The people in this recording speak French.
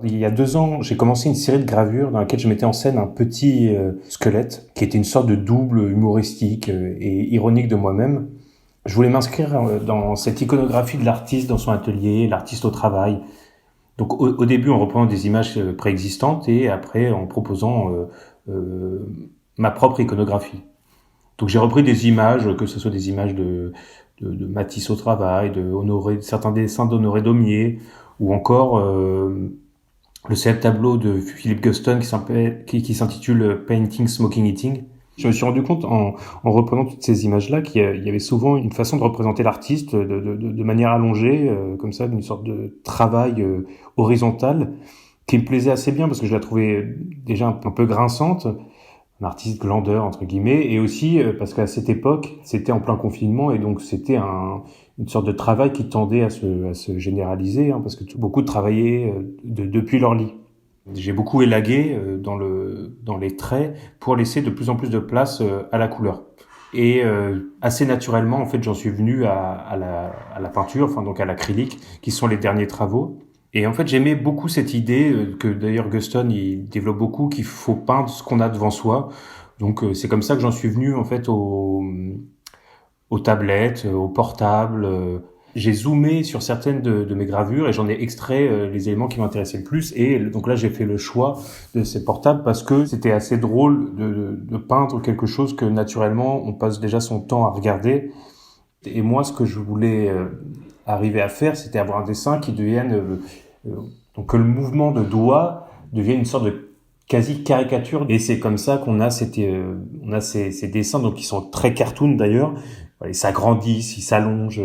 Il y a 2 ans, j'ai commencé une série de gravures dans laquelle je mettais en scène un petit squelette qui était une sorte de double humoristique et ironique de moi-même. Je voulais m'inscrire dans cette iconographie de l'artiste dans son atelier, l'artiste au travail. Donc au début en reprenant des images préexistantes et après en proposant euh, ma propre iconographie. Donc j'ai repris des images, que ce soit des images de Matisse au travail, certains dessins d'Honoré Daumier, ou encore le célèbre tableau de Philip Guston qui s'intitule Painting Smoking Eating. Je me suis rendu compte en reprenant toutes ces images-là qu'il y avait souvent une façon de représenter l'artiste de manière allongée, comme ça, d'une sorte de travail horizontal, qui me plaisait assez bien parce que je la trouvais déjà un peu grinçante, un artiste glandeur entre guillemets, et aussi parce qu'à cette époque, c'était en plein confinement et donc c'était une sorte de travail qui tendait à se généraliser, hein, parce que beaucoup travaillaient depuis leur lit. J'ai beaucoup élagué dans les traits pour laisser de plus en plus de place à la couleur. Et assez naturellement, en fait, j'en suis venu à la peinture, enfin donc à l'acrylique, qui sont les derniers travaux. Et en fait, j'aimais beaucoup cette idée que d'ailleurs Guston il développe beaucoup, qu'il faut peindre ce qu'on a devant soi. Donc c'est comme ça que j'en suis venu en fait aux tablettes, aux portables. J'ai zoomé sur certaines de mes gravures et j'en ai extrait les éléments qui m'intéressaient le plus. Et donc là, j'ai fait le choix de ces portables parce que c'était assez drôle de peindre quelque chose que naturellement on passe déjà son temps à regarder. Et moi, ce que je voulais arriver à faire, c'était avoir un dessin qui devienne donc que le mouvement de doigt devienne une sorte de quasi caricature. Et c'est comme ça qu'on a ces dessins donc qui sont très cartoon d'ailleurs. Ils s'agrandissent, ils s'allongent.